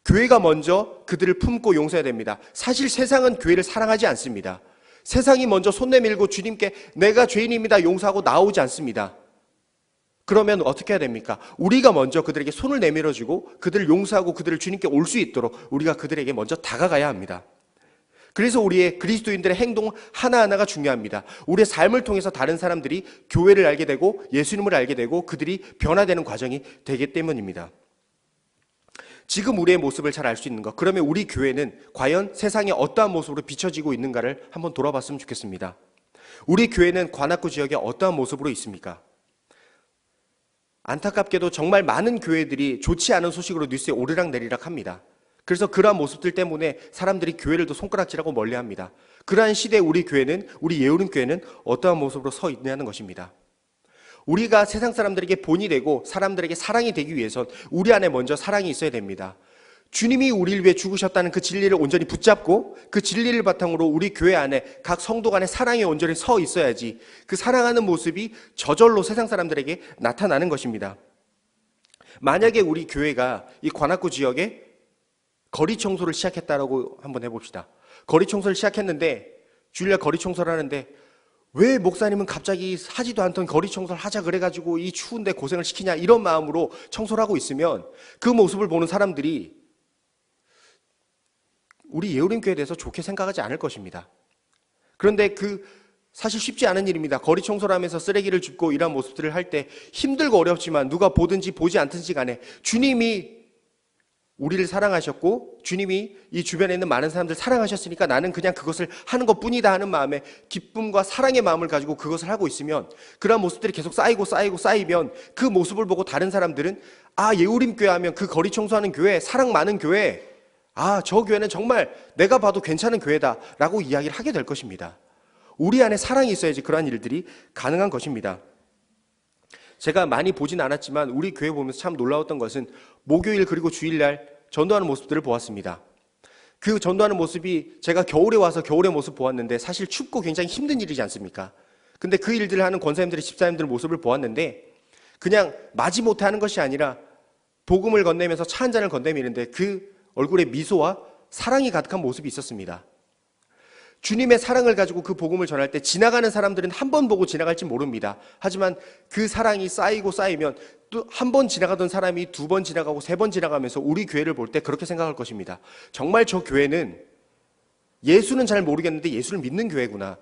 교회가 먼저 그들을 품고 용서해야 됩니다. 사실 세상은 교회를 사랑하지 않습니다. 세상이 먼저 손 내밀고 주님께 내가 죄인입니다 용서하고 나오지 않습니다. 그러면 어떻게 해야 됩니까? 우리가 먼저 그들에게 손을 내밀어주고 그들을 용서하고 그들을 주님께 올 수 있도록 우리가 그들에게 먼저 다가가야 합니다. 그래서 우리의 그리스도인들의 행동 하나하나가 중요합니다. 우리의 삶을 통해서 다른 사람들이 교회를 알게 되고 예수님을 알게 되고 그들이 변화되는 과정이 되기 때문입니다. 지금 우리의 모습을 잘 알 수 있는 것, 그러면 우리 교회는 과연 세상에 어떠한 모습으로 비춰지고 있는가를 한번 돌아봤으면 좋겠습니다. 우리 교회는 관악구 지역에 어떠한 모습으로 있습니까? 안타깝게도 정말 많은 교회들이 좋지 않은 소식으로 뉴스에 오르락내리락 합니다. 그래서 그러한 모습들 때문에 사람들이 교회를 또 손가락질하고 멀리합니다. 그러한 시대에 우리 교회는, 우리 예우림교회는 어떠한 모습으로 서 있냐는 것입니다. 우리가 세상 사람들에게 본이 되고 사람들에게 사랑이 되기 위해선 우리 안에 먼저 사랑이 있어야 됩니다. 주님이 우리를 위해 죽으셨다는 그 진리를 온전히 붙잡고 그 진리를 바탕으로 우리 교회 안에 각 성도 간에 사랑이 온전히 서 있어야지 그 사랑하는 모습이 저절로 세상 사람들에게 나타나는 것입니다. 만약에 우리 교회가 이 관악구 지역에 거리 청소를 시작했다라고 한번 해봅시다. 거리 청소를 시작했는데 주일날 거리 청소를 하는데 왜 목사님은 갑자기 하지도 않던 거리 청소를 하자 그래가지고 이 추운데 고생을 시키냐 이런 마음으로 청소를 하고 있으면 그 모습을 보는 사람들이 우리 예우림교회에 대해서 좋게 생각하지 않을 것입니다. 그런데 사실 쉽지 않은 일입니다. 거리 청소를 하면서 쓰레기를 줍고 이런 모습들을 할 때 힘들고 어렵지만 누가 보든지 보지 않든지 간에 주님이 우리를 사랑하셨고 주님이 이 주변에 있는 많은 사람들 사랑하셨으니까 나는 그냥 그것을 하는 것뿐이다 하는 마음에 기쁨과 사랑의 마음을 가지고 그것을 하고 있으면 그런 모습들이 계속 쌓이면 그 모습을 보고 다른 사람들은 예우림교회 하면 그 거리 청소하는 교회, 사랑 많은 교회, 저 교회는 정말 내가 봐도 괜찮은 교회다 라고 이야기를 하게 될 것입니다. 우리 안에 사랑이 있어야지 그러한 일들이 가능한 것입니다. 제가 많이 보진 않았지만 우리 교회 보면서 참 놀라웠던 것은 목요일 그리고 주일날 전도하는 모습들을 보았습니다. 그 전도하는 모습이 제가 겨울에 와서 겨울의 모습 보았는데 사실 춥고 굉장히 힘든 일이지 않습니까? 근데 그 일들을 하는 권사님들의 집사님들 모습을 보았는데 그냥 마지못해 하는 것이 아니라 복음을 건네면서 차 한 잔을 건네미는데 그 얼굴에 미소와 사랑이 가득한 모습이 있었습니다. 주님의 사랑을 가지고 그 복음을 전할 때 지나가는 사람들은 한 번 보고 지나갈지 모릅니다. 하지만 그 사랑이 쌓이면 또 한 번 지나가던 사람이 두 번 지나가고 세 번 지나가면서 우리 교회를 볼 때 그렇게 생각할 것입니다. 정말 저 교회는 예수는 잘 모르겠는데 예수를 믿는 교회구나.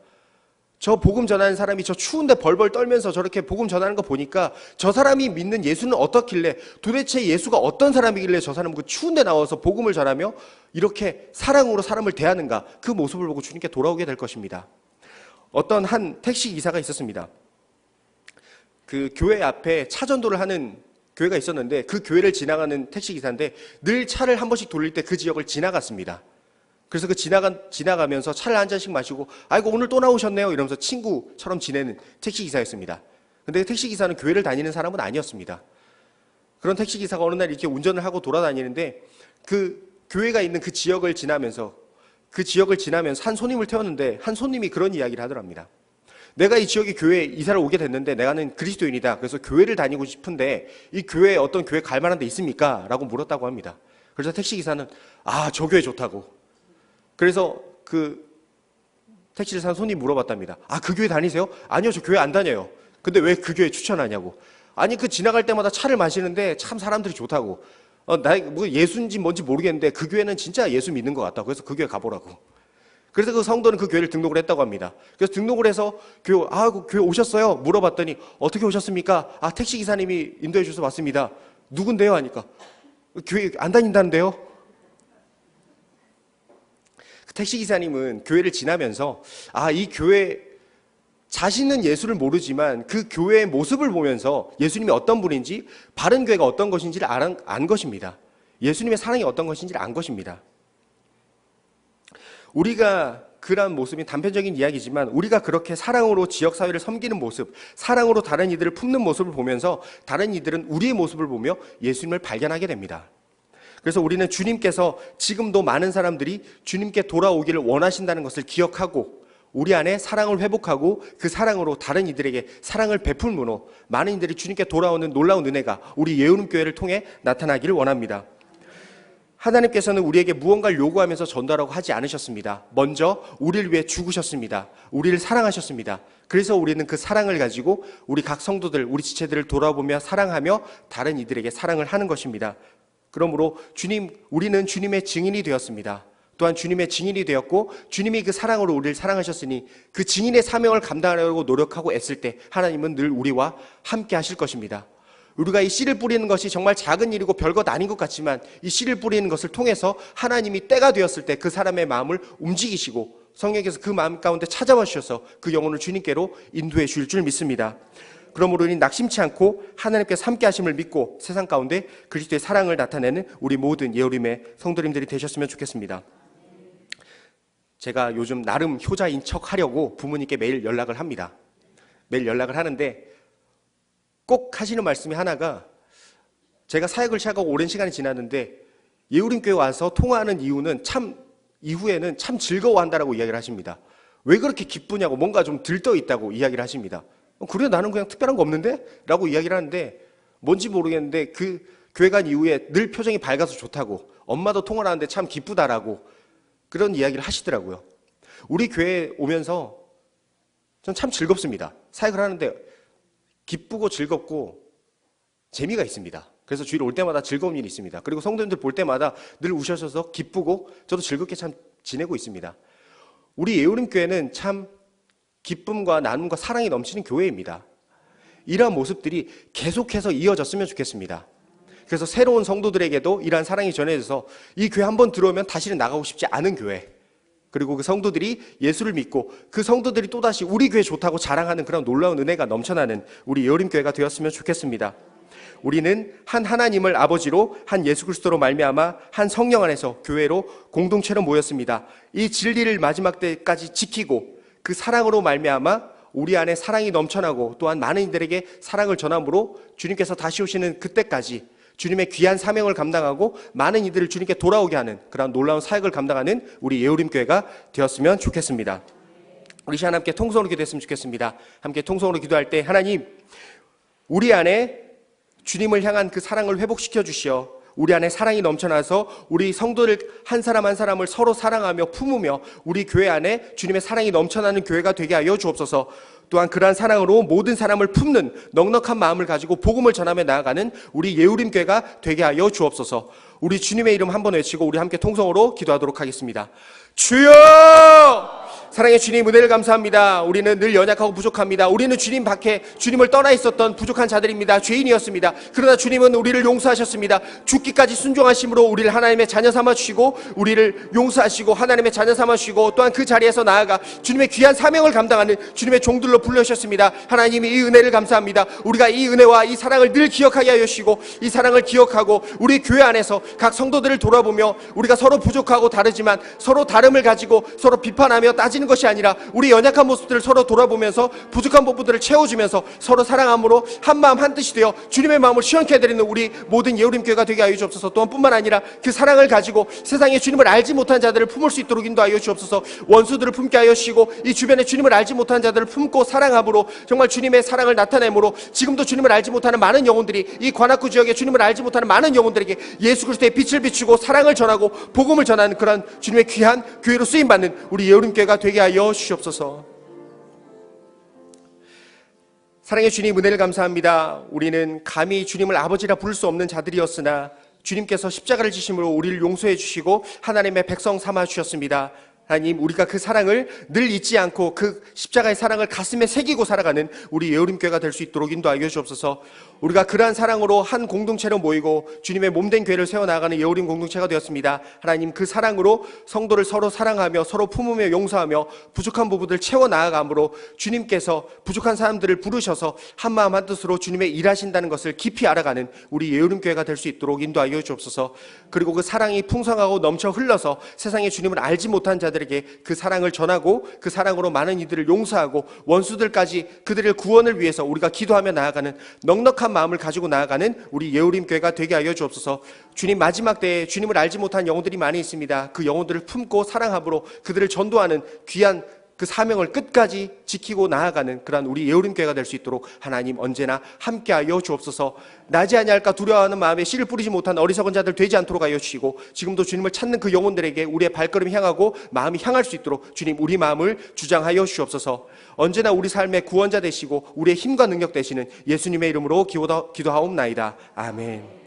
저 복음 전하는 사람이 저 추운데 벌벌 떨면서 저렇게 복음 전하는 거 보니까 저 사람이 믿는 예수는 어떻길래 도대체 예수가 어떤 사람이길래 저 사람은 그 추운데 나와서 복음을 전하며 이렇게 사랑으로 사람을 대하는가 그 모습을 보고 주님께 돌아오게 될 것입니다. 어떤 한 택시 기사가 있었습니다. 그 교회 앞에 차 전도를 하는 교회가 있었는데 그 교회를 지나가는 택시 기사인데 늘 차를 한 번씩 돌릴 때 그 지역을 지나갔습니다. 그래서 지나가면서 차를 한 잔씩 마시고 아이고 오늘 또 나오셨네요 이러면서 친구처럼 지내는 택시기사였습니다. 근데 택시기사는 교회를 다니는 사람은 아니었습니다. 그런 택시기사가 어느 날 이렇게 운전을 하고 돌아다니는데 그 교회가 있는 그 지역을 지나면서 한 손님을 태웠는데 한 손님이 그런 이야기를 하더랍니다. 내가 이 지역에 교회에 이사를 오게 됐는데 내가는 그리스도인이다. 그래서 교회를 다니고 싶은데 이 교회에 어떤 교회 갈 만한 데 있습니까? 라고 물었다고 합니다. 그래서 택시기사는 저 교회 좋다고. 그래서 그 택시를 산 손님이 물어봤답니다. 그 교회 다니세요? 아니요, 저 교회 안 다녀요. 근데 왜 그 교회 추천하냐고. 아니, 그 지나갈 때마다 차를 마시는데 참 사람들이 좋다고. 뭐 예수인지 뭔지 모르겠는데 그 교회는 진짜 예수 믿는 것 같다고. 그래서 그 교회 가보라고. 그래서 그 성도는 그 교회를 등록을 했다고 합니다. 그래서 등록을 해서 그 교회 오셨어요? 물어봤더니 어떻게 오셨습니까? 택시 기사님이 인도해 주셔서 왔습니다. 누군데요? 하니까 교회 안 다닌다는데요? 택시기사님은 교회를 지나면서 이 교회 자신은 예수를 모르지만 그 교회의 모습을 보면서 예수님이 어떤 분인지 바른 교회가 어떤 것인지를 안 것입니다. 예수님의 사랑이 어떤 것인지를 안 것입니다. 우리가 그런 모습이 단편적인 이야기지만 우리가 그렇게 사랑으로 지역사회를 섬기는 모습, 사랑으로 다른 이들을 품는 모습을 보면서 다른 이들은 우리의 모습을 보며 예수님을 발견하게 됩니다. 그래서 우리는 주님께서 지금도 많은 사람들이 주님께 돌아오기를 원하신다는 것을 기억하고 우리 안에 사랑을 회복하고 그 사랑으로 다른 이들에게 사랑을 베풀므로 많은 이들이 주님께 돌아오는 놀라운 은혜가 우리 예우림교회를 통해 나타나기를 원합니다. 하나님께서는 우리에게 무언가를 요구하면서 전도하라고 하지 않으셨습니다. 먼저 우리를 위해 죽으셨습니다. 우리를 사랑하셨습니다. 그래서 우리는 그 사랑을 가지고 우리 각 성도들, 우리 지체들을 돌아보며 사랑하며 다른 이들에게 사랑을 하는 것입니다. 그러므로 우리는 주님의 증인이 되었습니다. 또한 주님의 증인이 되었고 주님이 그 사랑으로 우리를 사랑하셨으니 그 증인의 사명을 감당하려고 노력하고 애쓸 때 하나님은 늘 우리와 함께 하실 것입니다. 우리가 이 씨를 뿌리는 것이 정말 작은 일이고 별것 아닌 것 같지만 이 씨를 뿌리는 것을 통해서 하나님이 때가 되었을 때 그 사람의 마음을 움직이시고 성령께서 그 마음 가운데 찾아와 주셔서 그 영혼을 주님께로 인도해 주실 줄 믿습니다. 그러므로 우리는 낙심치 않고 하나님께서 함께 하심을 믿고 세상 가운데 그리스도의 사랑을 나타내는 우리 모든 예우림의 성도님들이 되셨으면 좋겠습니다. 제가 요즘 나름 효자인 척 하려고 부모님께 매일 연락을 합니다. 매일 연락을 하는데 꼭 하시는 말씀이 하나가, 제가 사역을 시작하고 오랜 시간이 지났는데 예우림교회 와서 통화하는 이후에는 참 즐거워한다라고 이야기를 하십니다. 왜 그렇게 기쁘냐고, 뭔가 좀 들떠 있다고 이야기를 하십니다. 그래, 나는 그냥 특별한 거 없는데? 라고 이야기를 하는데, 뭔지 모르겠는데 그 교회 간 이후에 늘 표정이 밝아서 좋다고, 엄마도 통화를 하는데 참 기쁘다라고 그런 이야기를 하시더라고요. 우리 교회에 오면서 전 참 즐겁습니다. 사역을 하는데 기쁘고 즐겁고 재미가 있습니다. 그래서 주일 올 때마다 즐거운 일이 있습니다. 그리고 성도님들 볼 때마다 늘 우셔서 기쁘고 저도 즐겁게 참 지내고 있습니다. 우리 예우림교회는 참 기쁨과 나눔과 사랑이 넘치는 교회입니다. 이러한 모습들이 계속해서 이어졌으면 좋겠습니다. 그래서 새로운 성도들에게도 이러한 사랑이 전해져서 이 교회 한번 들어오면 다시는 나가고 싶지 않은 교회, 그리고 그 성도들이 예수를 믿고 그 성도들이 또다시 우리 교회 좋다고 자랑하는 그런 놀라운 은혜가 넘쳐나는 우리 예우림교회가 되었으면 좋겠습니다. 우리는 한 하나님을 아버지로, 한 예수 그리스도로 말미암아 한 성령 안에서 교회로 공동체로 모였습니다. 이 진리를 마지막 때까지 지키고 그 사랑으로 말미암아 우리 안에 사랑이 넘쳐나고 또한 많은 이들에게 사랑을 전함으로 주님께서 다시 오시는 그때까지 주님의 귀한 사명을 감당하고 많은 이들을 주님께 돌아오게 하는 그런 놀라운 사역을 감당하는 우리 예우림교회가 되었으면 좋겠습니다. 우리 시간 함께 통성으로 기도했으면 좋겠습니다. 함께 통성으로 기도할 때, 하나님, 우리 안에 주님을 향한 그 사랑을 회복시켜 주시어 우리 안에 사랑이 넘쳐나서 우리 성도들 한 사람 한 사람을 서로 사랑하며 품으며 우리 교회 안에 주님의 사랑이 넘쳐나는 교회가 되게 하여 주옵소서. 또한 그러한 사랑으로 모든 사람을 품는 넉넉한 마음을 가지고 복음을 전하며 나아가는 우리 예우림교회가 되게 하여 주옵소서. 우리 주님의 이름 한번 외치고 우리 함께 통성으로 기도하도록 하겠습니다. 주여! 사랑의 주님, 은혜를 감사합니다. 우리는 늘 연약하고 부족합니다. 우리는 주님 밖에 주님을 떠나 있었던 부족한 자들입니다. 죄인이었습니다. 그러나 주님은 우리를 용서하셨습니다. 죽기까지 순종하심으로 우리를 하나님의 자녀 삼아주시고 우리를 용서하시고 하나님의 자녀 삼아주시고 또한 그 자리에서 나아가 주님의 귀한 사명을 감당하는 주님의 종들로 불러주셨습니다. 하나님이 이 은혜를 감사합니다. 우리가 이 은혜와 이 사랑을 늘 기억하게 하여 주시고 이 사랑을 기억하고 우리 교회 안에서 각 성도들을 돌아보며 우리가 서로 부족하고 다르지만 서로 다름을 가지고 서로 비판하며 따지는 것이 아니라 우리 연약한 모습들을 서로 돌아보면서 부족한 부분들을 채워주면서 서로 사랑함으로 한마음 한뜻이 되어 주님의 마음을 시원케 해드리는 우리 모든 예우림교회가 되게 하여 주옵소서. 또한 뿐만 아니라 그 사랑을 가지고 세상에 주님을 알지 못한 자들을 품을 수 있도록 인도하여 주옵소서. 원수들을 품게 하여 주시고 이 주변에 주님을 알지 못한 자들을 품고 사랑함으로 정말 주님의 사랑을 나타내므로 지금도 주님을 알지 못하는 많은 영혼들이 이 관악구 지역에 주님을 알지 못하는 많은 영혼들에게 예수 그리스도의 빛을 비추고 사랑을 전하고 복음을 전하는 그런 주님의 귀한 교회로 쓰임받는 우리 예우림교회가 되게 하여 주시옵소서. 사랑의 주님, 은혜를 감사합니다. 우리는 감히 주님을 아버지라 부를 수 없는 자들이었으나 주님께서 십자가를 지심으로 우리를 용서해 주시고 하나님의 백성 삼아 주셨습니다. 하나님, 우리가 그 사랑을 늘 잊지 않고 그 십자가의 사랑을 가슴에 새기고 살아가는 우리 예우림교회가 될 수 있도록 인도하여 주옵소서. 우리가 그러한 사랑으로 한 공동체로 모이고 주님의 몸된 교회를 세워나가는 예우림 공동체가 되었습니다. 하나님, 그 사랑으로 성도를 서로 사랑하며 서로 품으며 용서하며 부족한 부분을 채워나아감으로 주님께서 부족한 사람들을 부르셔서 한마음 한뜻으로 주님의 일하신다는 것을 깊이 알아가는 우리 예우림교회가 될 수 있도록 인도하여 주옵소서. 그리고 그 사랑이 풍성하고 넘쳐 흘러서 세상에 주님을 알지 못한 자들에게 그 사랑을 전하고 그 사랑으로 많은 이들을 용서하고 원수들까지 그들의 구원을 위해서 우리가 기도하며 나아가는 넉넉한 마음을 가지고 나아가는 우리 예우림교회가 되게 하여 주옵소서. 주님, 마지막 때에 주님을 알지 못한 영혼들이 많이 있습니다. 그 영혼들을 품고 사랑함으로 그들을 전도하는 귀한 그 사명을 끝까지 지키고 나아가는 그러한 우리 예우림교회가 될 수 있도록 하나님 언제나 함께하여 주옵소서. 나지 아니할까 두려워하는 마음에 씨를 뿌리지 못한 어리석은 자들 되지 않도록 하여 주시고 지금도 주님을 찾는 그 영혼들에게 우리의 발걸음이 향하고 마음이 향할 수 있도록 주님, 우리 마음을 주장하여 주옵소서. 언제나 우리 삶의 구원자 되시고 우리의 힘과 능력 되시는 예수님의 이름으로 기도하옵나이다. 아멘.